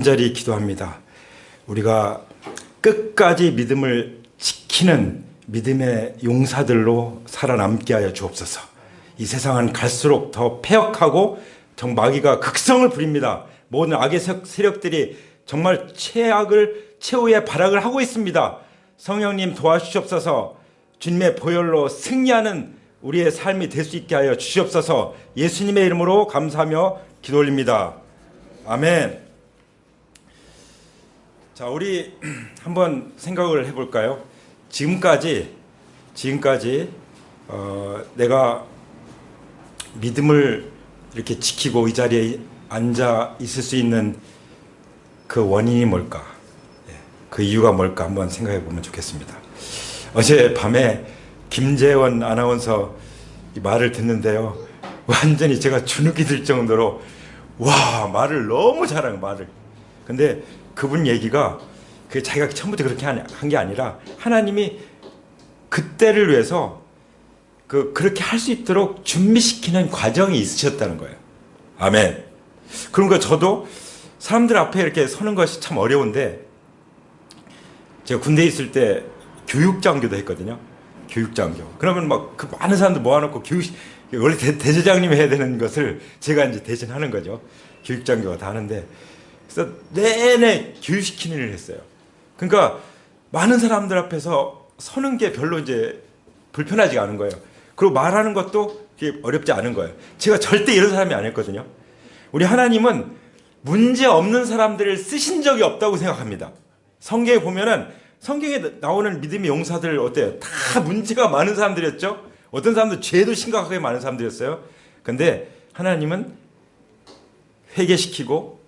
간절히 기도합니다. 우리가 끝까지 믿음을 지키는 믿음의 용사들로 살아남게 하여 주옵소서. 이 세상은 갈수록 더 패역하고 마귀가 극성을 부립니다. 모든 악의 세력들이 정말 최후의 발악을 하고 있습니다. 성령님 도와주시옵소서. 주님의 보혈로 승리하는 우리의 삶이 될 수 있게 하여 주시옵소서. 예수님의 이름으로 감사하며 기도 올립니다. 아멘. 자, 우리 한번 생각을 해볼까요? 지금까지 내가 믿음을 이렇게 지키고 이 자리에 앉아 있을 수 있는 그 원인이 뭘까? 그 이유가 뭘까? 한번 생각해 보면 좋겠습니다. 어제 밤에 김재원 아나운서 말을 듣는데요, 완전히 제가 주눅이 들 정도로 말을 너무 잘하는 말을. 근데 그분 얘기가 자기가 처음부터 그렇게 한 게 아니라 하나님이 그때를 위해서 그렇게 할 수 있도록 준비시키는 과정이 있으셨다는 거예요. 아멘. 그러니까 저도 사람들 앞에 이렇게 서는 것이 참 어려운데, 제가 군대에 있을 때 교육장교도 했거든요. 교육장교. 그러면 그 많은 사람들 모아놓고 원래 대제장님이 해야 되는 것을 제가 이제 대신하는 거죠. 교육장교가 다 하는데, 그래서 내내 교육시키는 일을 했어요. 그러니까 많은 사람들 앞에서 서는 게 별로 이제 불편하지가 않은 거예요. 그리고 말하는 것도 어렵지 않은 거예요. 제가 절대 이런 사람이 아니었거든요. 우리 하나님은 문제 없는 사람들을 쓰신 적이 없다고 생각합니다. 성경에 보면은, 성경에 나오는 믿음의 용사들 어때요? 다 문제가 많은 사람들이었죠. 어떤 사람들 죄도 심각하게 많은 사람들이었어요. 근데 하나님은 회개시키고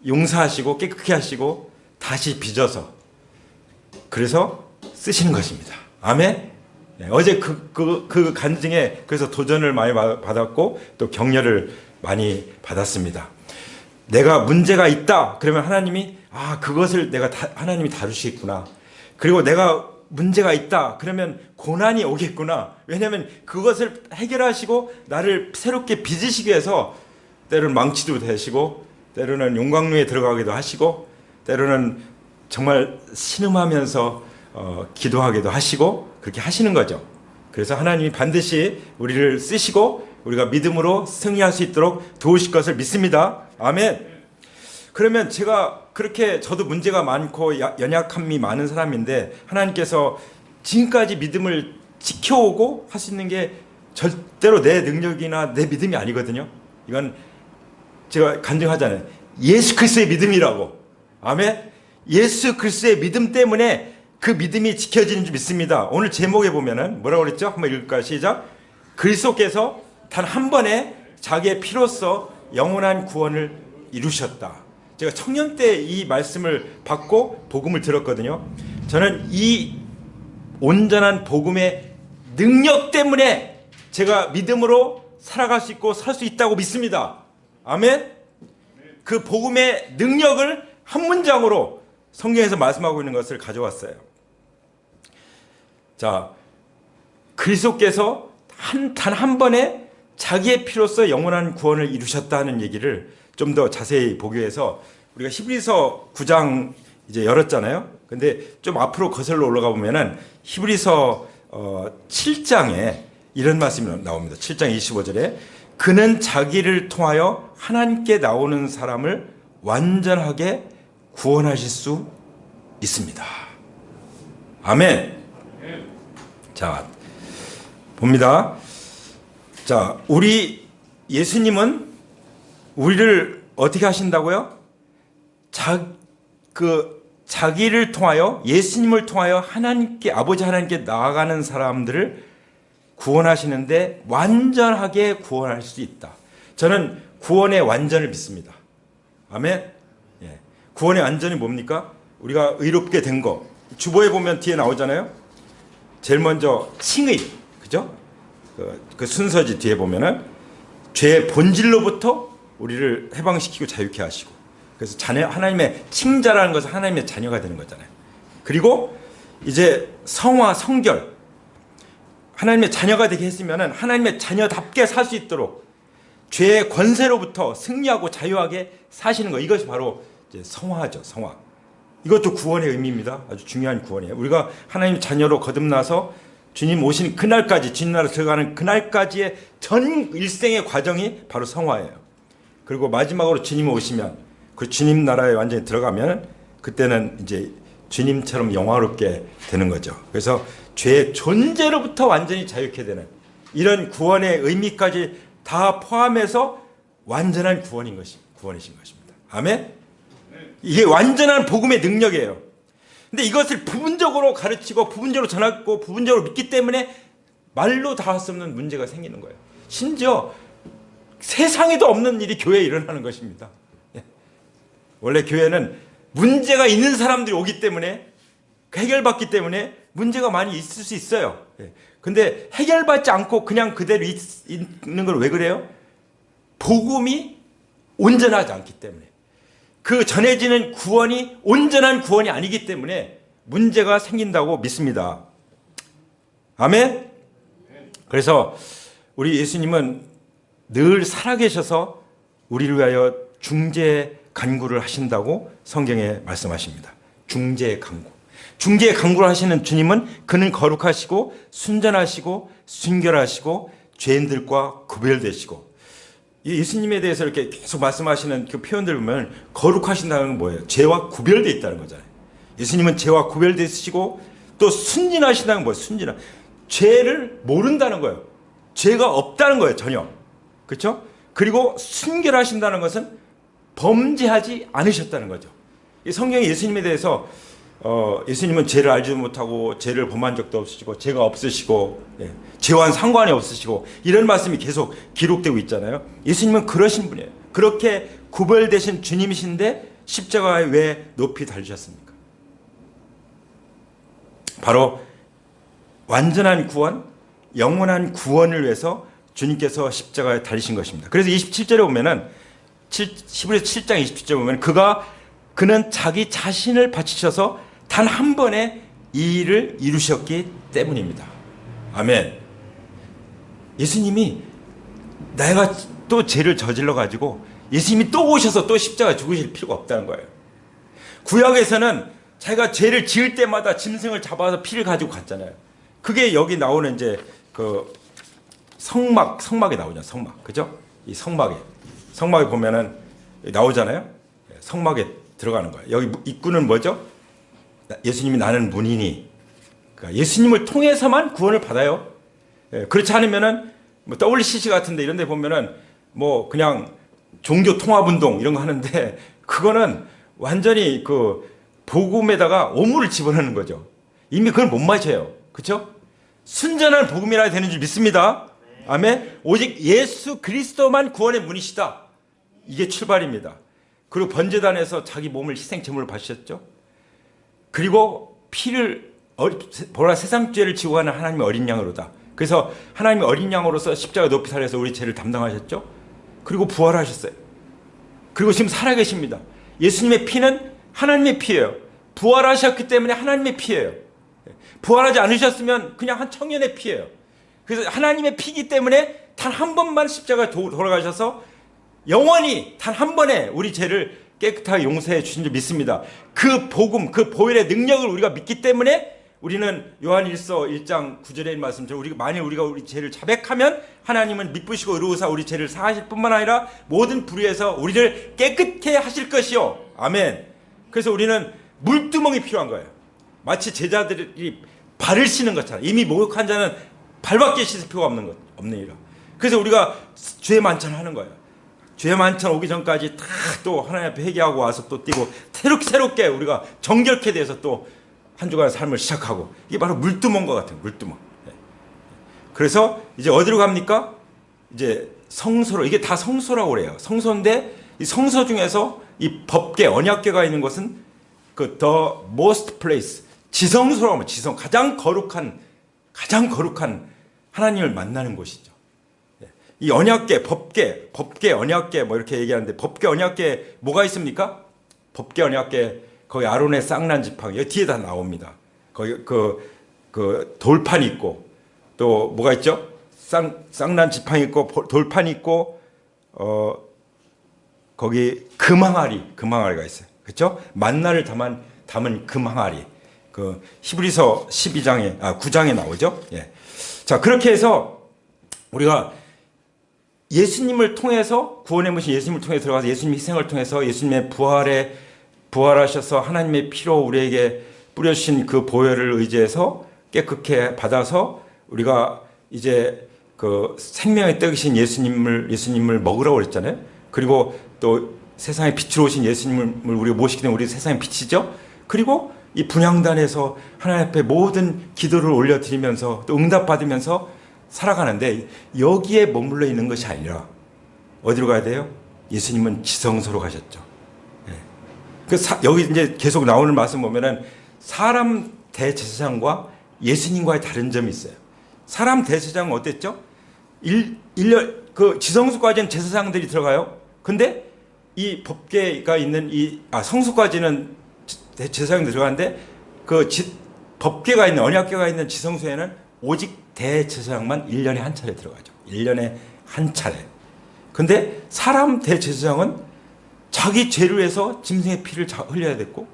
용서하시고 깨끗게 하시고 다시 빚어서, 그래서 쓰시는 것입니다. 아멘. 네, 어제 그 간증에 그래서 도전을 많이 받았고 또 격려를 많이 받았습니다. 내가 문제가 있다 그러면 하나님이 그것을 하나님이 다루시겠구나. 그리고 내가 문제가 있다 그러면 고난이 오겠구나. 왜냐하면 그것을 해결하시고 나를 새롭게 빚으시기 위해서 때로는 망치도 되시고 때로는 용광로에 들어가기도 하시고 때로는 정말 신음하면서 기도하기도 하시고 그렇게 하시는 거죠. 그래서 하나님이 반드시 우리를 쓰시고 우리가 믿음으로 승리할 수 있도록 도우실 것을 믿습니다. 아멘. 그러면 제가 그렇게 저도 문제가 많고 연약함이 많은 사람인데 하나님께서 지금까지 믿음을 지켜오고 할 수 있는 게 절대로 내 능력이나 내 믿음이 아니거든요. 이건 제가 간증하잖아요. 예수 그리스도의 믿음이라고. 아멘. 예수 그리스도의 믿음 때문에 그 믿음이 지켜지는 줄 믿습니다. 오늘 제목에 보면은 뭐라고 그랬죠? 한번 읽을까요? 시작. 그리스도께서 단 한 번에 자기의 피로써 영원한 구원을 이루셨다. 제가 청년 때 이 말씀을 받고 복음을 들었거든요. 저는 이 온전한 복음의 능력 때문에 제가 믿음으로 살아갈 수 있고 살 수 있다고 믿습니다. 아멘. 그 복음의 능력을 한 문장으로 성경에서 말씀하고 있는 것을 가져왔어요. 자, 그리스도께서 단 한 번에 자기의 피로써 영원한 구원을 이루셨다는 얘기를 좀 더 자세히 보기 위해서 우리가 히브리서 9장 이제 열었잖아요. 근데 좀 앞으로 거슬러 올라가 보면은 히브리서 7장에 이런 말씀이 나옵니다. 7장 25절에 그는 자기를 통하여 하나님께 나오는 사람을 완전하게 구원하실 수 있습니다. 아멘. 자, 봅니다. 자, 우리 예수님은 우리를 어떻게 하신다고요? 자기를 통하여, 예수님을 통하여 아버지 하나님께 나아가는 사람들을 구원하시는데 완전하게 구원할 수 있다. 저는 구원의 완전을 믿습니다. 아멘. 예. 구원의 완전이 뭡니까? 우리가 의롭게 된 거. 주보에 보면 뒤에 나오잖아요. 제일 먼저 칭의, 그죠? 그 순서지 뒤에 보면은 죄의 본질로부터 우리를 해방시키고 자유케 하시고, 그래서 하나님의 칭자라는 것은 하나님의 자녀가 되는 거잖아요. 그리고 이제 성화, 성결, 하나님의 자녀가 되게 했으면은 하나님의 자녀답게 살 수 있도록 죄의 권세로부터 승리하고 자유하게 사시는 거, 이것이 바로 이제 성화죠, 성화. 이것도 구원의 의미입니다. 아주 중요한 구원이에요. 우리가 하나님 자녀로 거듭나서 주님 오신 그날까지, 주님 나라 들어가는 그날까지의 전 일생의 과정이 바로 성화예요. 그리고 마지막으로 주님 오시면, 그 주님 나라에 완전히 들어가면 그때는 이제 주님처럼 영화롭게 되는 거죠. 그래서 죄의 존재로부터 완전히 자유케 되는 이런 구원의 의미까지 다 포함해서 완전한 구원이신 것입니다. 아멘? 이게 완전한 복음의 능력이에요. 근데 이것을 부분적으로 가르치고 부분적으로 전하고 부분적으로 믿기 때문에 말로 다 할 수 없는 문제가 생기는 거예요. 심지어 세상에도 없는 일이 교회에 일어나는 것입니다. 원래 교회는 문제가 있는 사람들이 오기 때문에, 해결받기 때문에 문제가 많이 있을 수 있어요. 근데 해결받지 않고 그냥 그대로 있는 건 왜 그래요? 복음이 온전하지 않기 때문에, 그 전해지는 구원이 온전한 구원이 아니기 때문에 문제가 생긴다고 믿습니다. 아멘? 그래서 우리 예수님은 늘 살아계셔서 우리를 위하여 중재 간구를 하신다고 성경에 말씀하십니다. 중재 간구. 중재 간구를 하시는 주님은 그는 거룩하시고 순전하시고 순결하시고 죄인들과 구별되시고, 예수님에 대해서 이렇게 계속 말씀하시는 그 표현들 보면 거룩하신다는 건 뭐예요? 죄와 구별되어 있다는 거잖아요. 예수님은 죄와 구별되어 있으시고 또 순진하신다는 건 뭐예요? 순진한. 죄를 모른다는 거예요. 죄가 없다는 거예요, 전혀. 그렇죠? 그리고 순결하신다는 것은 범죄하지 않으셨다는 거죠. 이 성경에 예수님에 대해서 예수님은 죄를 알지도 못하고 죄를 범한 적도 없으시고 죄가 없으시고 죄와는 상관이 없으시고 이런 말씀이 계속 기록되고 있잖아요. 예수님은 그러신 분이에요. 그렇게 구별되신 주님이신데 십자가에 왜 높이 달리셨습니까? 바로 완전한 구원, 영원한 구원을 위해서 주님께서 십자가에 달리신 것입니다. 그래서 27절에 보면은 히브리서 7장 27절에 보면 그는 자기 자신을 바치셔서 단 한 번에 이 일을 이루셨기 때문입니다. 아멘. 예수님이 내가 또 죄를 저질러 가지고 예수님이 또 오셔서 또 십자가 죽으실 필요가 없다는 거예요. 구약에서는 자기가 죄를 지을 때마다 짐승을 잡아서 피를 가지고 갔잖아요. 그게 여기 나오는 이제 그 성막에 나오잖아요. 성막. 그죠? 이 성막에 보면은 나오잖아요. 성막에 들어가는 거예요. 여기 입구는 뭐죠? 예수님이 나는 문이니. 그러니까 예수님을 통해서만 구원을 받아요. 그렇지 않으면은 뭐 WCC 같은데 이런 데 보면은 뭐 그냥 종교 통합 운동 이런 거 하는데 그거는 완전히 그 복음에다가 오물을 집어넣는 거죠. 이미 그걸 못 마셔요. 그렇죠? 순전한 복음이라 되는 줄 믿습니다. 아멘. 오직 예수 그리스도만 구원의 문이시다. 이게 출발입니다. 그리고 번제단에서 자기 몸을 희생 제물로 바치셨죠. 그리고 피를 보라 세상 죄를 지고 가는 하나님의 어린 양으로다. 그래서 하나님의 어린 양으로서 십자가 높이 살려서 우리 죄를 담당하셨죠. 그리고 부활하셨어요. 그리고 지금 살아계십니다. 예수님의 피는 하나님의 피예요. 부활하셨기 때문에 하나님의 피예요. 부활하지 않으셨으면 그냥 한 청년의 피예요. 그래서 하나님의 피기 때문에 단 한 번만 십자가에 돌아가셔서 영원히 단 한 번에 우리 죄를 깨끗하게 용서해 주신 줄 믿습니다. 그 복음, 그 보혈의 능력을 우리가 믿기 때문에 우리는 요한일서 1장 9절의 말씀처럼 만일 우리가 우리 죄를 자백하면 하나님은 미쁘시고 의로우사 우리 죄를 사하실 뿐만 아니라 모든 불의에서 우리를 깨끗게 하실 것이요. 아멘. 그래서 우리는 물두멍이 필요한 거예요. 마치 제자들이 발을 씻는 것처럼 이미 목욕한 자는 발밖에 씻을 필요가 없느니라. 그래서 우리가 죄 만찬 하는 거예요. 죄 만찬 오기 전까지 다 또 하나님 앞에 회개하고 와서 또 뛰고 새롭게 우리가 정결케 돼서 또 한 주간의 삶을 시작하고, 이게 바로 물두멍과 같은 물두멍. 그래서 이제 어디로 갑니까? 이제 성소로. 이게 다 성소라고 그래요. 성소인데 이 성소 중에서 이 법궤 언약궤가 있는 것은 그 the most place, 지성소라고 하면 지성, 가장 거룩한 하나님을 만나는 곳이죠. 이 언약궤, 법궤, 언약궤 뭐 이렇게 얘기하는데 법궤, 언약궤 뭐가 있습니까? 법궤, 언약궤 거기 아론의 쌍난 지팡이 여기 뒤에 다 나옵니다. 거기 그 돌판이 있고 또 뭐가 있죠? 쌍난 지팡이 있고 돌판이 있고 거기 금항아리가 있어요. 그렇죠? 만나를 담은 금 항아리. 그 히브리서 9장에 나오죠. 예. 자, 그렇게 해서 우리가 예수님을 통해서 구원의 모신 예수님을 통해서 들어가서 예수님 희생을 통해서 예수님의 부활하셔서 하나님의 피로 우리에게 뿌려주신 그 보혈을 의지해서 깨끗게 받아서 우리가 이제 그 생명의 떡이신 예수님을 먹으라고 그랬잖아요. 그리고 또 세상에 빛으로 오신 예수님을 우리가 모시게 되면 우리 세상의 빛이죠. 그리고 이 분향단에서 하나님 앞에 모든 기도를 올려드리면서 또 응답받으면서 살아가는데 여기에 머물러 있는 것이 아니라 어디로 가야 돼요? 예수님은 지성소로 가셨죠. 예. 여기 이제 계속 나오는 말씀 보면은 사람 대제사장과 예수님과의 다른 점이 있어요. 사람 대제사장은 어땠죠? 그 지성소까지는 제사장들이 들어가요. 근데 이 법궤가 있는 성소까지는 제사장들이 들어가는데 법궤가 있는 언약궤가 있는 지성소에는 오직 대제사장만 1년에 한 차례 들어가죠. 1년에 한 차례. 근데 사람 대제사장은 자기 죄를 위해서 짐승의 피를 흘려야 됐고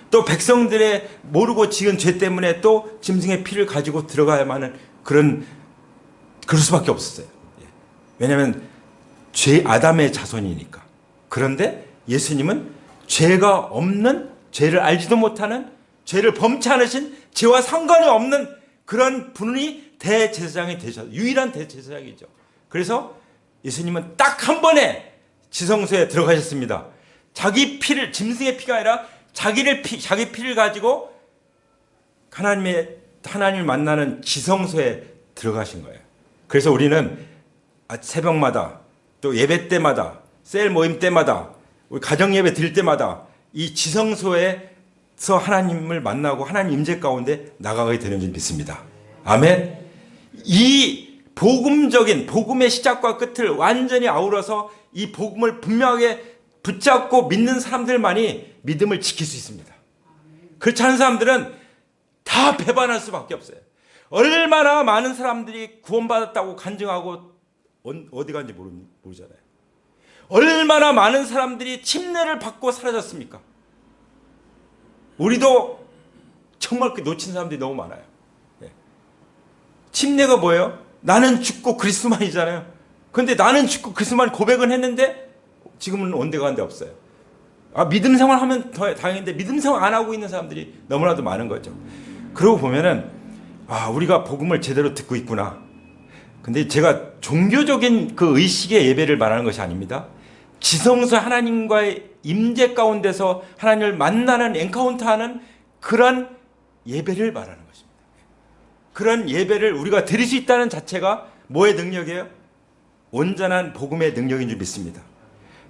또 백성들의 모르고 지은 죄 때문에 또 짐승의 피를 가지고 들어가야만 하는 그럴 수밖에 없었어요. 왜냐하면 아담의 자손이니까. 그런데 예수님은 죄가 없는, 죄를 알지도 못하는, 죄를 범치 않으신, 죄와 상관이 없는 그런 분이 대제사장이 되셔서 유일한 대제사장이죠. 그래서 예수님은 딱 한 번에 지성소에 들어가셨습니다. 자기 피를, 짐승의 피가 아니라 자기 피를 가지고 하나님을 만나는 지성소에 들어가신 거예요. 그래서 우리는 새벽마다 또 예배 때마다 셀 모임 때마다 우리 가정 예배 드릴 때마다 이 지성소에서 하나님을 만나고 하나님 임재 가운데 나가게 되는 줄 믿습니다. 아멘. 이 복음의 시작과 끝을 완전히 아우러서 이 복음을 분명하게 붙잡고 믿는 사람들만이 믿음을 지킬 수 있습니다. 그렇지 않은 사람들은 다 배반할 수밖에 없어요. 얼마나 많은 사람들이 구원받았다고 간증하고 어디 간지 모르잖아요. 얼마나 많은 사람들이 침례를 받고 사라졌습니까? 우리도 정말 놓친 사람들이 너무 많아요. 침례가 뭐예요? 나는 죽고 그리스도만이잖아요. 그런데 나는 죽고 그리스도만 고백은 했는데 지금은 온데간데 없어요. 믿음 생활하면 더 다행인데 믿음 생활 안 하고 있는 사람들이 너무나도 많은 거죠. 그러고 보면은 우리가 복음을 제대로 듣고 있구나. 근데 제가 종교적인 그 의식의 예배를 말하는 것이 아닙니다. 지성소 하나님과의 임재 가운데서 하나님을 만나는 엔카운터하는 그런 예배를 말하는 것입니다. 그런 예배를 우리가 드릴 수 있다는 자체가 뭐의 능력이에요? 온전한 복음의 능력인 줄 믿습니다.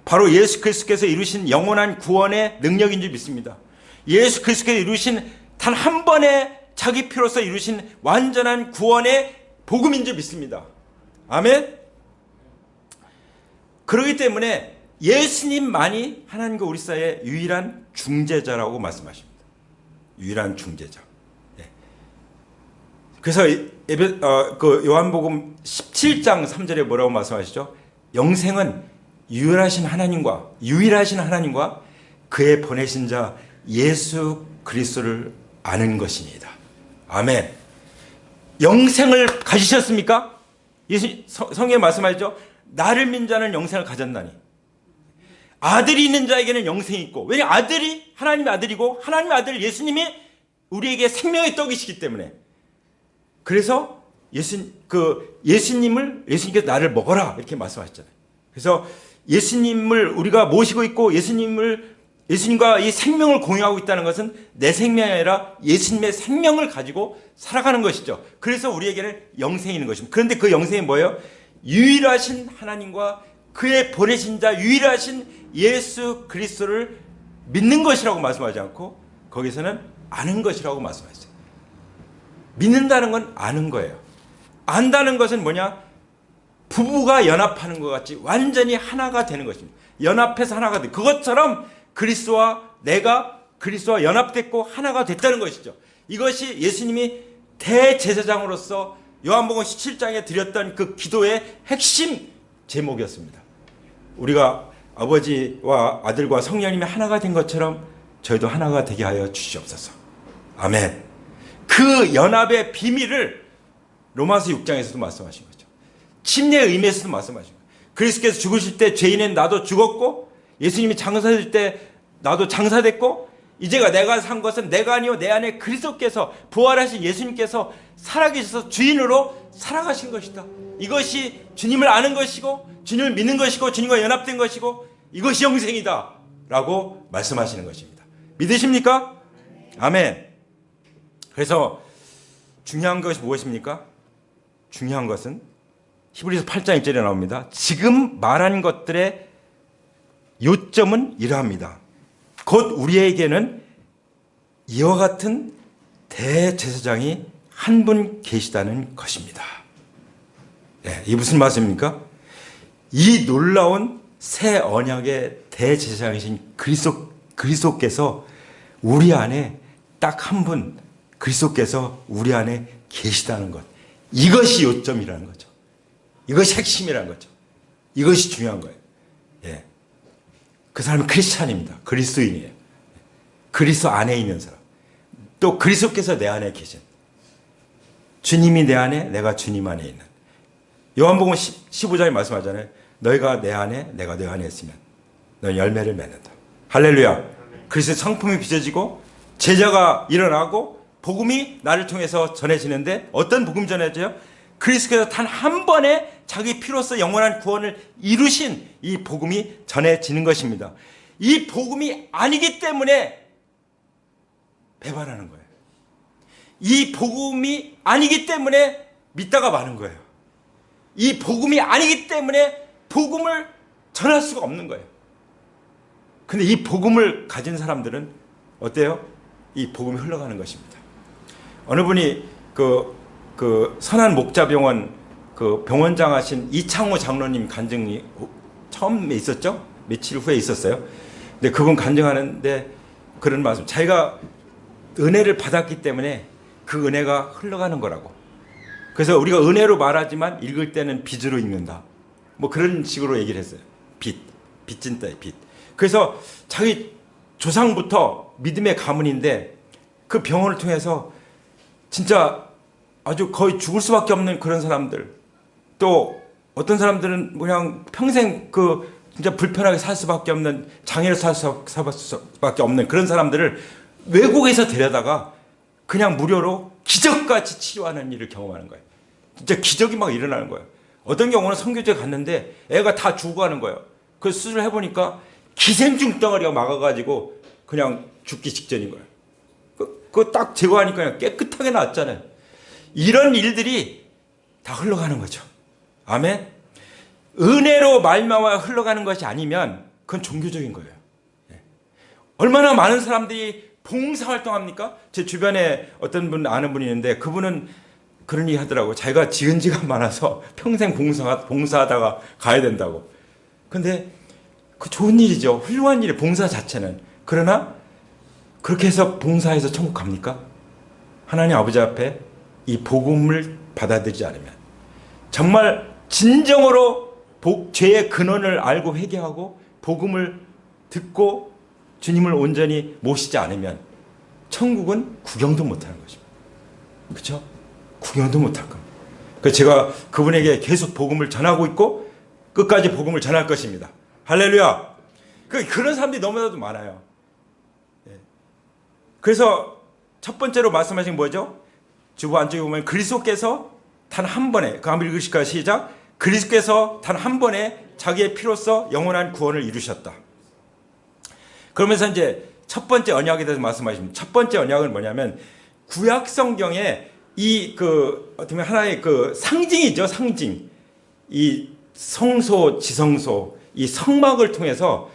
바로 예수 그리스도께서 이루신 영원한 구원의 능력인 줄 믿습니다. 예수 그리스도께서 이루신 단 한 번의 자기 피로서 이루신 완전한 구원의 복음인 줄 믿습니다. 아멘. 그렇기 때문에 예수님만이 하나님과 우리 사이의 유일한 중재자라고 말씀하십니다. 유일한 중재자. 그래서 요한복음 17장 3절에 뭐라고 말씀하시죠? 영생은 유일하신 하나님과 그의 보내신 자 예수 그리스도를 아는 것입니다. 아멘. 영생을 가지셨습니까? 성경에 말씀하시죠. 나를 믿는 자는 영생을 가졌나니. 아들이 있는 자에게는 영생이 있고, 왜냐하면 아들이 하나님의 아들이고 하나님의 아들 예수님이 우리에게 생명의 떡이시기 때문에. 그래서 예수님께서 나를 먹어라 이렇게 말씀하셨잖아요. 그래서 예수님을 우리가 모시고 있고 예수님과 이 생명을 공유하고 있다는 것은 내 생명이 아니라 예수님의 생명을 가지고 살아가는 것이죠. 그래서 우리에게는 영생이 있는 것입니다. 그런데 그 영생이 뭐예요? 유일하신 하나님과 그의 보내신 자 유일하신 예수 그리스도를 믿는 것이라고 말씀하지 않고 거기서는 아는 것이라고 말씀하셨어요. 믿는다는 건 아는 거예요. 안다는 것은 뭐냐? 부부가 연합하는 것 같이 완전히 하나가 되는 것입니다. 연합해서 하나가 돼. 그것처럼 내가 그리스도와 연합됐고 하나가 됐다는 것이죠. 이것이 예수님이 대제사장으로서 요한복음 17장에 드렸던 그 기도의 핵심 제목이었습니다. 우리가 아버지와 아들과 성령님이 하나가 된 것처럼 저희도 하나가 되게 하여 주시옵소서. 아멘. 그 연합의 비밀을 로마서 6장에서도 말씀하신 거죠. 침례의 의미에서도 말씀하신 거예요. 그리스도께서 죽으실 때 죄인은 나도 죽었고, 예수님이 장사될 때 나도 장사됐고, 이제가 내가 산 것은 내가 아니요 내 안에 그리스도께서, 부활하신 예수님께서 살아계셔서 주인으로 살아가신 것이다. 이것이 주님을 아는 것이고, 주님을 믿는 것이고, 주님과 연합된 것이고, 이것이 영생이다 라고 말씀하시는 것입니다. 믿으십니까? 아멘. 그래서 중요한 것이 무엇입니까? 중요한 것은 히브리서 8장 1절에 나옵니다. 지금 말한 것들의 요점은 이러합니다. 곧 우리에게는 이와 같은 대제사장이 한 분 계시다는 것입니다. 네, 이게 무슨 말씀입니까? 이 놀라운 새 언약의 대제사장이신 그리스도께서 우리 안에 딱 한 분, 그리스도께서 우리 안에 계시다는 것. 이것이 요점이라는 거죠. 이것이 핵심이라는 거죠. 이것이 중요한 거예요. 예. 그 사람은 크리스찬입니다. 그리스도인이에요. 그리스도 안에 있는 사람. 또 그리스도께서 내 안에 계신. 주님이 내 안에, 내가 주님 안에 있는. 요한복음 15장에 말씀하잖아요. 너희가 내 안에, 내가 내 안에 있으면 너희 열매를 맺는다. 할렐루야. 그리스도의 성품이 빚어지고 제자가 일어나고 복음이 나를 통해서 전해지는데, 어떤 복음 전해져요? 그리스도께서 단 한 번에 자기 피로써 영원한 구원을 이루신 이 복음이 전해지는 것입니다. 이 복음이 아니기 때문에 배반하는 거예요. 이 복음이 아니기 때문에 믿다가 마는 거예요. 이 복음이 아니기 때문에 복음을 전할 수가 없는 거예요. 근데 이 복음을 가진 사람들은 어때요? 이 복음이 흘러가는 것입니다. 어느 분이 선한 목자병원 병원장 하신 이창호 장로님 간증이 처음에 있었죠? 며칠 후에 있었어요. 근데 그분 간증하는데 그런 말씀, 자기가 은혜를 받았기 때문에 그 은혜가 흘러가는 거라고. 그래서 우리가 은혜로 말하지만 읽을 때는 빚으로 읽는다. 뭐 그런 식으로 얘기를 했어요. 빚진 따위 빚. 그래서 자기 조상부터 믿음의 가문인데 그 병원을 통해서 진짜 아주 거의 죽을 수밖에 없는 그런 사람들, 또 어떤 사람들은 그냥 평생 진짜 불편하게 살 수밖에 없는, 장애를 살 수밖에 없는 그런 사람들을 외국에서 데려다가 그냥 무료로 기적같이 치료하는 일을 경험하는 거예요. 진짜 기적이 막 일어나는 거예요. 어떤 경우는 선교지에 갔는데 애가 다 죽어가는 거예요. 그래서 수술을 해보니까 기생충 덩어리가 막아가지고 그냥 죽기 직전인 거예요. 그거 딱 제거하니까 그냥 깨끗하게 나왔잖아요. 이런 일들이 다 흘러가는 거죠. 아멘. 은혜로 말미암아 흘러가는 것이 아니면 그건 종교적인 거예요. 얼마나 많은 사람들이 봉사활동합니까? 제 주변에 어떤 분 아는 분이 있는데 그분은 그런 얘기 하더라고요. 자기가 지은 지가 많아서 평생 봉사하다가 가야 된다고. 근데 그 좋은 일이죠. 훌륭한 일이 봉사 자체는. 그러나 그렇게 해서 봉사해서 천국 갑니까? 하나님 아버지 앞에 이 복음을 받아들이지 않으면, 정말 진정으로 죄의 근원을 알고 회개하고 복음을 듣고 주님을 온전히 모시지 않으면 천국은 구경도 못하는 것입니다. 그렇죠? 구경도 못할 겁니다. 그래서 제가 그분에게 계속 복음을 전하고 있고 끝까지 복음을 전할 것입니다. 할렐루야. 그런 사람들이 너무나도 많아요. 그래서 첫 번째로 말씀하신 뭐죠? 주보 안쪽에 보면 그리스도께서 단 한 번에, 그 한번 읽으실까요? 시작. 그리스도께서 단 한 번에 자기의 피로써 영원한 구원을 이루셨다. 그러면서 이제 첫 번째 언약에 대해서 말씀하십니다. 첫 번째 언약은 뭐냐면 구약 성경에 어떻게 보면 하나의 상징이죠, 상징. 이 성소, 지성소, 이 성막을 통해서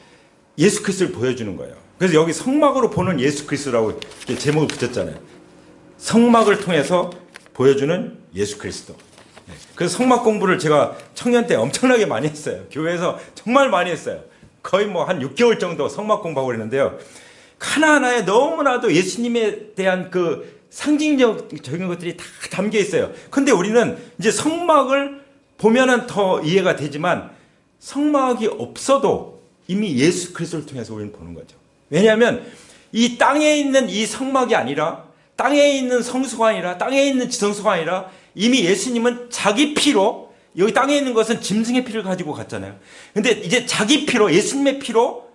예수 그리스도를 보여주는 거예요. 그래서 여기 성막으로 보는 예수 그리스도라고 이렇게 제목을 붙였잖아요. 성막을 통해서 보여주는 예수 그리스도. 그래서 성막 공부를 제가 청년 때 엄청나게 많이 했어요. 교회에서 정말 많이 했어요. 거의 한 6개월 정도 성막 공부하고 그랬는데요. 하나하나에 너무나도 예수님에 대한 상징적인 것들이 다 담겨 있어요. 근데 우리는 이제 성막을 보면은 더 이해가 되지만 성막이 없어도 이미 예수 그리스도를 통해서 우리는 보는 거죠. 왜냐하면 이 땅에 있는 이 성막이 아니라, 땅에 있는 성수가 아니라, 땅에 있는 지성소가 아니라 이미 예수님은 자기 피로, 여기 땅에 있는 것은 짐승의 피를 가지고 갔잖아요. 근데 이제 자기 피로, 예수님의 피로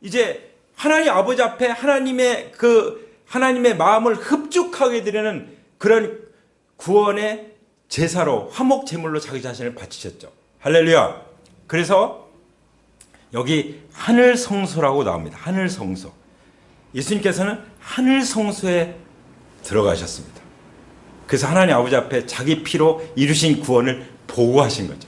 이제 하나님 아버지 앞에 하나님의 마음을 흡족하게 드리는 그런 구원의 제사로, 화목 제물로 자기 자신을 바치셨죠. 할렐루야. 그래서 여기 하늘 성소라고 나옵니다. 하늘 성소. 예수님께서는 하늘 성소에 들어가셨습니다. 그래서 하나님 아버지 앞에 자기 피로 이루신 구원을 보고하신 거죠.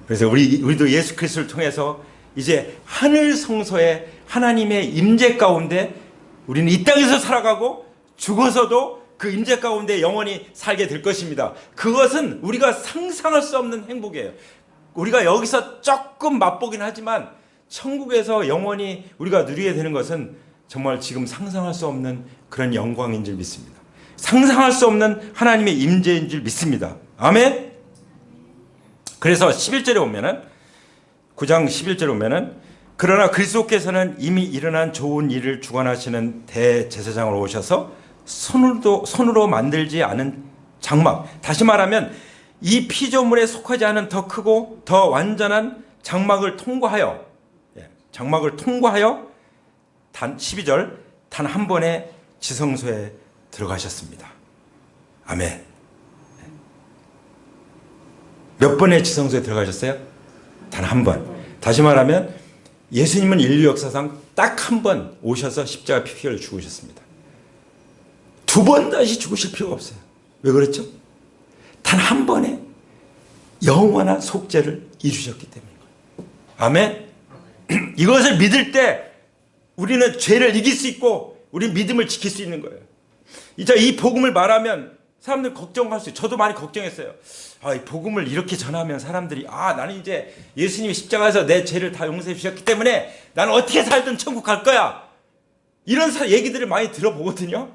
그래서 우리도 예수 그리스도를 통해서 이제 하늘 성소에 하나님의 임재 가운데 우리는 이 땅에서 살아가고 죽어서도 그 임재 가운데 영원히 살게 될 것입니다. 그것은 우리가 상상할 수 없는 행복이에요. 우리가 여기서 조금 맛보긴 하지만 천국에서 영원히 우리가 누리게 되는 것은 정말 지금 상상할 수 없는 그런 영광인 줄 믿습니다. 상상할 수 없는 하나님의 임재인 줄 믿습니다. 아멘. 그래서 11절에 오면은, 9장 11절에 오면은, 그러나 그리스도께서는 이미 일어난 좋은 일을 주관하시는 대제사장으로 오셔서 손으로 만들지 않은 장막, 다시 말하면 이 피조물에 속하지 않은 더 크고 더 완전한 장막을 통과하여 단 12절 단 한 번의 지성소에 들어가셨습니다. 아멘. 몇 번의 지성소에 들어가셨어요? 단 한 번. 다시 말하면 예수님은 인류 역사상 딱 한 번 오셔서 십자가 피를 죽으셨습니다. 두 번 다시 죽으실 필요가 없어요. 왜 그렇죠? 단 한 번에 영원한 속죄를 이루셨기 때문입니다. 아멘. 이것을 믿을 때 우리는 죄를 이길 수 있고 우리 믿음을 지킬 수 있는 거예요. 이제 이 복음을 말하면 사람들 걱정할 수 있어요. 저도 많이 걱정했어요. 이 복음을 이렇게 전하면 사람들이 나는 이제 예수님이 십자가에서 내 죄를 다 용서해 주셨기 때문에 나는 어떻게 살든 천국 갈 거야. 이런 얘기들을 많이 들어보거든요.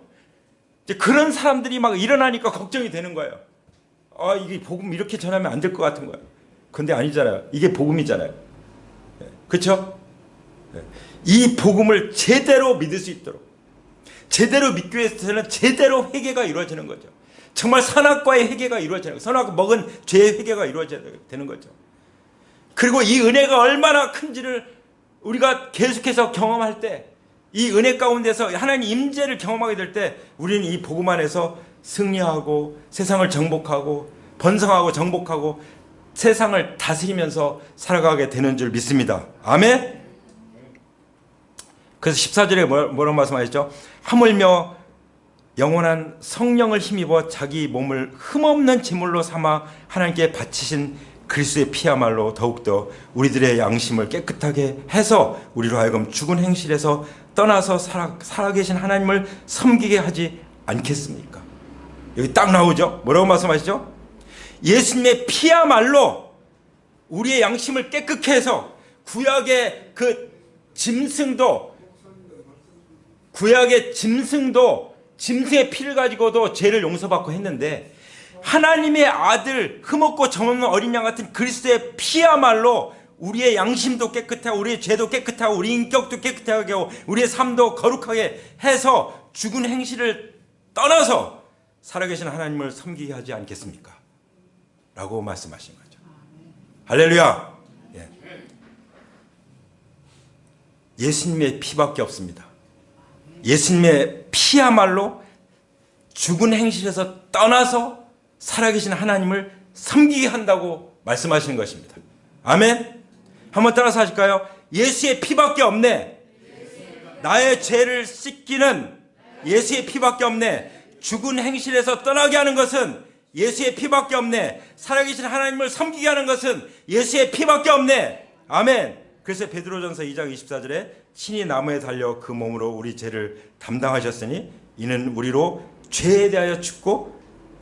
이제 그런 사람들이 막 일어나니까 걱정이 되는 거예요. 이게 복음 이렇게 전하면 안 될 것 같은 거예요. 근데 아니잖아요. 이게 복음이잖아요. 그렇죠? 이 복음을 제대로 믿을 수 있도록, 제대로 믿기 위해서는 제대로 회개가 이루어지는 거죠. 정말 선악과의 회개가 이루어지는 거죠. 선악 먹은 죄의 회개가 이루어져야 되는 거죠. 그리고 이 은혜가 얼마나 큰지를 우리가 계속해서 경험할 때, 이 은혜 가운데서 하나님 임재를 경험하게 될 때 우리는 이 복음 안에서 승리하고 세상을 정복하고 번성하고 정복하고 세상을 다스리면서 살아가게 되는 줄 믿습니다. 아멘. 그래서 14절에 뭐라고 말씀하셨죠? 하물며 영원한 성령을 힘입어 자기 몸을 흠없는 제물로 삼아 하나님께 바치신 그리스도의 피야말로 더욱더 우리들의 양심을 깨끗하게 해서 우리로 하여금 죽은 행실에서 떠나서 살아계신 하나님을 섬기게 하지 않겠습니까? 여기 딱 나오죠? 뭐라고 말씀하시죠? 예수님의 피야말로 우리의 양심을 깨끗게 해서 구약의 짐승의 피를 가지고도 죄를 용서받고 했는데 하나님의 아들 흠없고 점없는 어린 양 같은 그리스도의 피야말로 우리의 양심도 깨끗하고 우리의 죄도 깨끗하고 우리 인격도 깨끗하게 하고 우리의 삶도 거룩하게 해서 죽은 행실을 떠나서 살아계신 하나님을 섬기게 하지 않겠습니까? 라고 말씀하신 거죠. 할렐루야. 예수님의 피밖에 없습니다. 예수님의 피야말로 죽은 행실에서 떠나서 살아계신 하나님을 섬기게 한다고 말씀하시는 것입니다. 아멘. 한번 따라서 하실까요? 예수의 피밖에 없네. 나의 죄를 씻기는 예수의 피밖에 없네. 죽은 행실에서 떠나게 하는 것은 예수의 피밖에 없네. 살아계신 하나님을 섬기게 하는 것은 예수의 피밖에 없네. 아멘. 그래서 베드로전서 2장 24절에 신이 나무에 달려 그 몸으로 우리 죄를 담당하셨으니 이는 우리로 죄에 대하여 죽고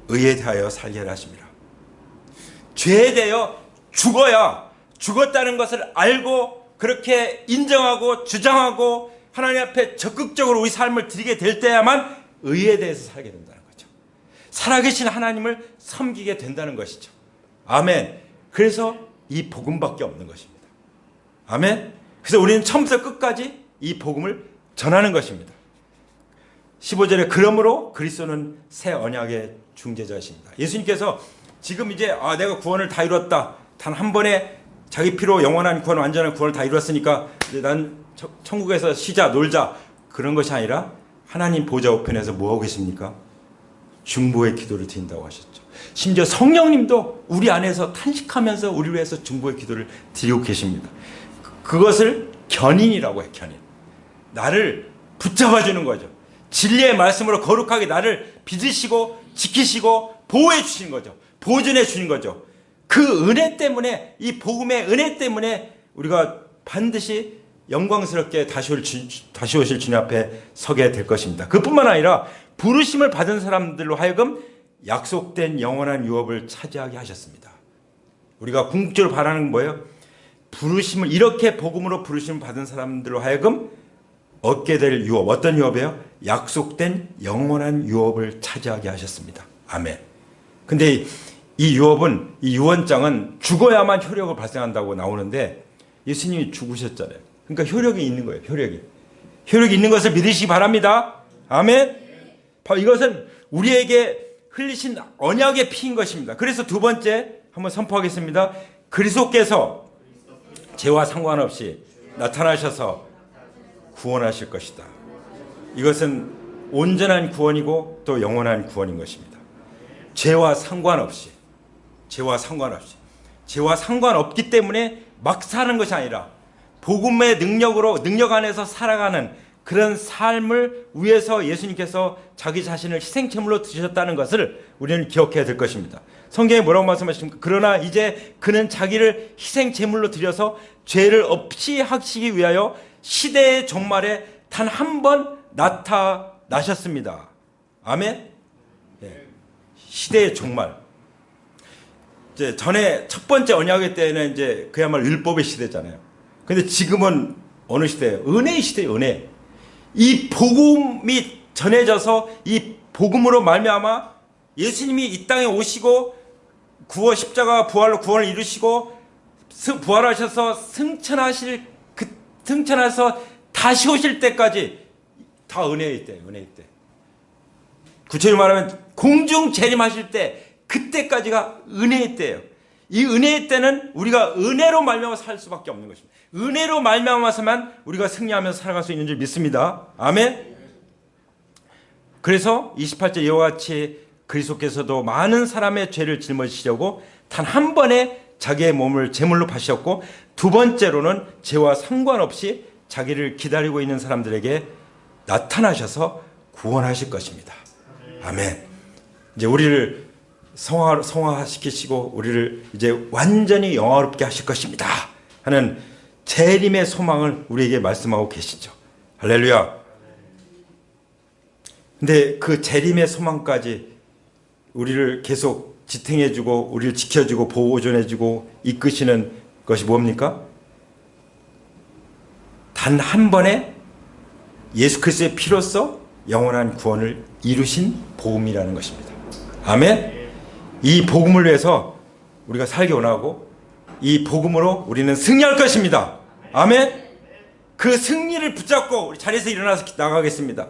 의에 대하여 살게 하십니다. 죄에 대하여 죽었다는 것을 알고 그렇게 인정하고 주장하고 하나님 앞에 적극적으로 우리 삶을 드리게 될 때야만 의에 대해서 살게 된다는 거죠. 살아계신 하나님을 섬기게 된다는 것이죠. 아멘. 그래서 이 복음밖에 없는 것입니다. 아멘. 그래서 우리는 처음부터 끝까지 이 복음을 전하는 것입니다. 15절에 그러므로 그리스도는 새 언약의 중재자이십니다. 예수님께서 지금 이제 내가 구원을 다 이뤘다. 단 한 번에 자기 피로 영원한 구원, 완전한 구원을 다 이뤘으니까 이제 난 천국에서 쉬자, 놀자. 그런 것이 아니라 하나님 보좌 우편에서 뭐하고 계십니까? 중보의 기도를 드린다고 하셨죠. 심지어 성령님도 우리 안에서 탄식하면서 우리를 위해서 중보의 기도를 드리고 계십니다. 그것을 견인이라고 해요. 견인. 나를 붙잡아주는 거죠. 진리의 말씀으로 거룩하게 나를 빚으시고 지키시고 보호해 주시는 거죠. 보존해 주시는 거죠. 그 은혜 때문에, 이 복음의 은혜 때문에 우리가 반드시 영광스럽게 다시 오실 주님 앞에 서게 될 것입니다. 그뿐만 아니라 부르심을 받은 사람들로 하여금 약속된 영원한 유업을 차지하게 하셨습니다. 우리가 궁극적으로 바라는 건 뭐예요? 부르심을, 이렇게 복음으로 부르심을 받은 사람들로 하여금 얻게 될 유업, 어떤 유업이에요? 약속된 영원한 유업을 차지하게 하셨습니다. 아멘. 근데 이 유업은, 이 유언장은 죽어야만 효력을 발생한다고 나오는데 예수님이 죽으셨잖아요. 그러니까 효력이 있는 거예요. 효력이 있는 것을 믿으시기 바랍니다. 아멘. 바로 이것은 우리에게 흘리신 언약의 피인 것입니다. 그래서 두 번째 한번 선포하겠습니다. 그리스도께서 죄와 상관없이 나타나셔서 구원하실 것이다. 이것은 온전한 구원이고 또 영원한 구원인 것입니다. 죄와 상관없이 죄와 상관없기 때문에 막 사는 것이 아니라 복음의 능력 안에서 살아가는 그런 삶을 위해서 예수님께서 자기 자신을 희생제물로 드셨다는 것을 우리는 기억해야 될 것입니다. 성경에 뭐라고 말씀하십니까? 그러나 이제 그는 자기를 희생제물로 드려서 죄를 없이 하시기 위하여 시대의 종말에 단 한 번 나타나셨습니다. 아멘. 네. 시대의 종말. 이제 전에 첫 번째 언약의 때는 이제 그야말로 율법의 시대잖아요. 근데 지금은 어느 시대예요? 은혜의 시대예요. 은혜. 이 복음이 전해져서 이 복음으로 말미암아 예수님이 이 땅에 오시고 십자가 부활로 구원을 이루시고 부활하셔서 승천하셔서 다시 오실 때까지 다 은혜의 때예요. 은혜의 때. 구체적으로 말하면 공중 재림하실 때 그때까지가 은혜의 때예요. 이 은혜의 때는 우리가 은혜로 말미암아 살 수밖에 없는 것입니다. 은혜로 말미암아서만 우리가 승리하면서 살아갈 수 있는 줄 믿습니다. 아멘. 그래서 28절 이와 같이 그리스도께서도 많은 사람의 죄를 짊어지시려고 단 한 번에 자기의 몸을 제물로 파셨고, 두 번째로는 죄와 상관없이 자기를 기다리고 있는 사람들에게 나타나셔서 구원하실 것입니다. 아멘. 이제 우리를 성화시키시고 우리를 이제 완전히 영화롭게 하실 것입니다 하는 재림의 소망을 우리에게 말씀하고 계시죠. 할렐루야. 근데 그 재림의 소망까지 우리를 계속 지탱해주고 우리를 지켜주고 보호존해주고 이끄시는 것이 뭡니까? 단 한 번에 예수 그리스도의 피로써 영원한 구원을 이루신 복음이라는 것입니다. 아멘. 이 복음을 위해서 우리가 살기 원하고 이 복음으로 우리는 승리할 것입니다. 아멘. 그 승리를 붙잡고 우리 자리에서 일어나서 나가겠습니다.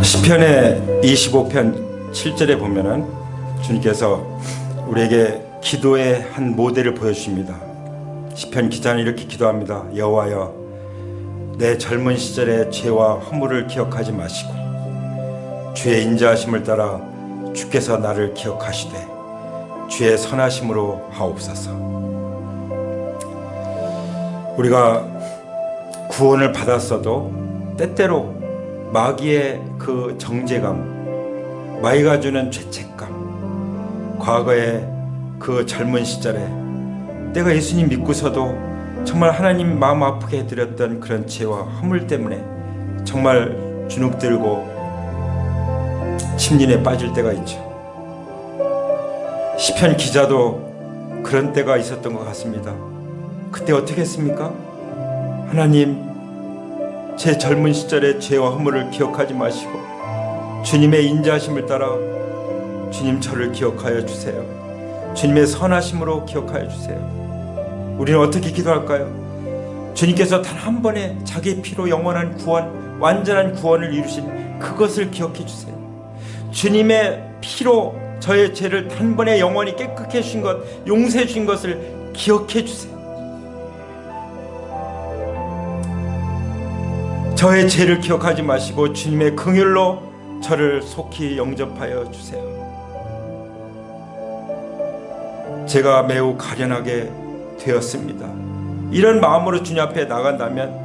시편의 25편 7절에 보면은 주님께서 우리에게 기도의 한 모델을 보여주십니다. 시편 기자는 이렇게 기도합니다. 여호와여, 내 젊은 시절의 죄와 허물을 기억하지 마시고 주의 인자하심을 따라 주께서 나를 기억하시되 주의 선하심으로 하옵소서. 우리가 구원을 받았어도 때때로 마귀의 그 정죄감, 마귀가 주는 죄책감, 과거의 그 젊은 시절에 내가 예수님 믿고서도 정말 하나님 마음 아프게 해드렸던 그런 죄와 허물 때문에 정말 주눅들고 침륜에 빠질 때가 있죠. 시편 기자도 그런 때가 있었던 것 같습니다. 그때 어떻게 했습니까? 하나님, 제 젊은 시절의 죄와 허물을 기억하지 마시고 주님의 인자하심을 따라 주님 저를 기억하여 주세요. 주님의 선하심으로 기억하여 주세요. 우리는 어떻게 기도할까요? 주님께서 단 한 번에 자기 피로 영원한 구원, 완전한 구원을 이루신 그것을 기억해 주세요. 주님의 피로 저의 죄를 단번에 영원히 깨끗게 해주신 것, 용서해 주신 것을 기억해 주세요. 저의 죄를 기억하지 마시고 주님의 긍휼로 저를 속히 영접하여 주세요. 제가 매우 가련하게 되었습니다. 이런 마음으로 주님 앞에 나간다면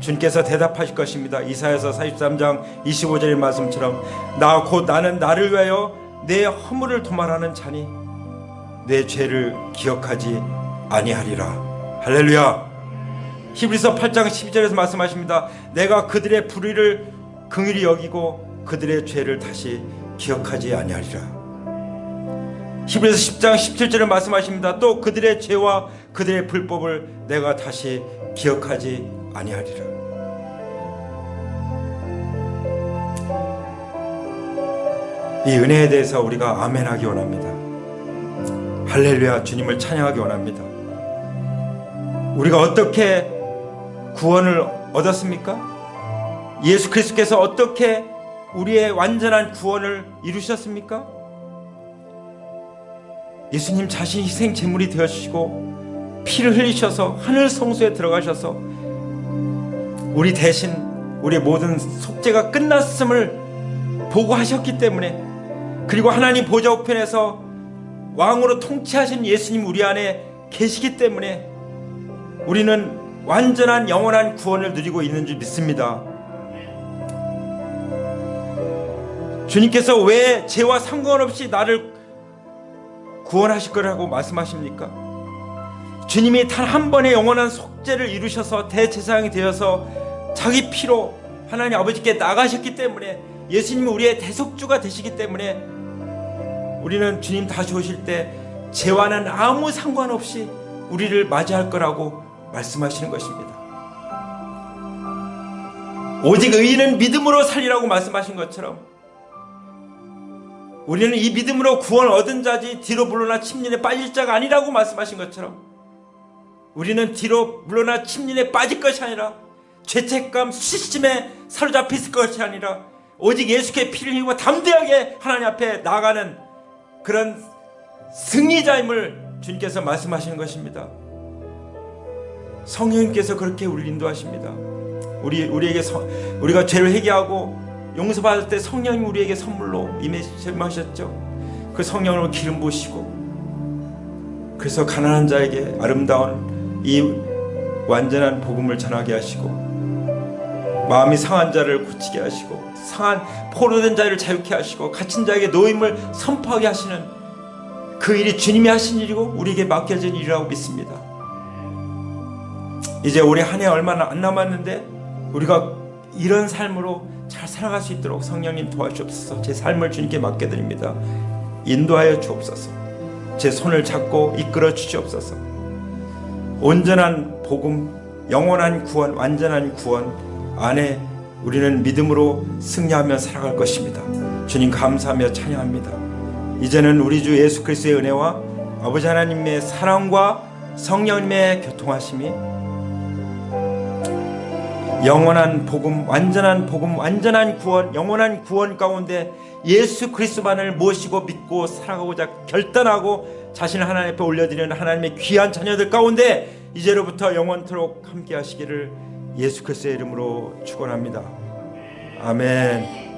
주님께서 대답하실 것입니다. 이사야서 43장 25절의 말씀처럼 나는 나를 위하여 내 허물을 도말하는 자니 내 죄를 기억하지 아니하리라. 할렐루야. 히브리서 8장 12절에서 말씀하십니다. 내가 그들의 불의를 긍휼히 여기고 그들의 죄를 다시 기억하지 아니하리라. 히브리서 10장 17절에 말씀하십니다. 또 그들의 죄와 그들의 불법을 내가 다시 기억하지 아니하리라. 이 은혜에 대해서 우리가 아멘하기 원합니다. 할렐루야, 주님을 찬양하기 원합니다. 우리가 어떻게 구원을 얻었습니까? 예수 그리스도께서 어떻게 우리의 완전한 구원을 이루셨습니까? 예수님 자신이 희생 제물이 되어주시고 피를 흘리셔서 하늘 성소에 들어가셔서 우리 대신 우리의 모든 속죄가 끝났음을 보고하셨기 때문에, 그리고 하나님 보좌 우편에서 왕으로 통치하신 예수님 우리 안에 계시기 때문에 우리는 완전한 영원한 구원을 누리고 있는 줄 믿습니다. 주님께서 왜 죄와 상관없이 나를 구원하실 거라고 말씀하십니까? 주님이 단 한 번의 영원한 속죄를 이루셔서 대제사장이 되어서 자기 피로 하나님 아버지께 나가셨기 때문에, 예수님이 우리의 대속주가 되시기 때문에 우리는 주님 다시 오실 때 죄와는 아무 상관없이 우리를 맞이할 거라고 말씀하시는 것입니다. 오직 의인은 믿음으로 살리라고 말씀하신 것처럼 우리는 이 믿음으로 구원 얻은 자지 뒤로 물러나 침륜에 빠질 자가 아니라고 말씀하신 것처럼 우리는 뒤로 물러나 침륜에 빠질 것이 아니라 죄책감, 수치심에 사로잡혀 있을 것이 아니라 오직 예수께 피를 흘리고 담대하게 하나님 앞에 나아가는 그런 승리자임을 주님께서 말씀하시는 것입니다. 성령님께서 그렇게 우리를 인도하십니다. 우리가 죄를 회개하고 용서받을 때 성령님 우리에게 선물로 임하셨죠. 그 성령으로 기름 부으시고, 그래서 가난한 자에게 아름다운 이 완전한 복음을 전하게 하시고, 마음이 상한 자를 고치게 하시고, 상한 포로된 자를 자유케 하시고, 갇힌 자에게 노임을 선포하게 하시는 그 일이 주님이 하신 일이고 우리에게 맡겨진 일이라고 믿습니다. 이제 올해 한 해 얼마 안 남았는데 우리가 이런 삶으로 잘 살아갈 수 있도록 성령님 도와주옵소서. 제 삶을 주님께 맡겨드립니다. 인도하여 주옵소서. 제 손을 잡고 이끌어 주시옵소서. 온전한 복음, 영원한 구원, 완전한 구원 안에 우리는 믿음으로 승리하며 살아갈 것입니다. 주님 감사하며 찬양합니다. 이제는 우리 주 예수 그리스도의 은혜와 아버지 하나님의 사랑과 성령님의 교통하심이 영원한 복음, 완전한 구원, 영원한 구원 가운데 예수 그리스도만을 모시고 믿고 살아가고자 결단하고 자신을 하나님 앞에 올려드리는 하나님의 귀한 자녀들 가운데 이제로부터 영원토록 함께 하시기를 예수 그리스도의 이름으로 축원합니다. 아멘.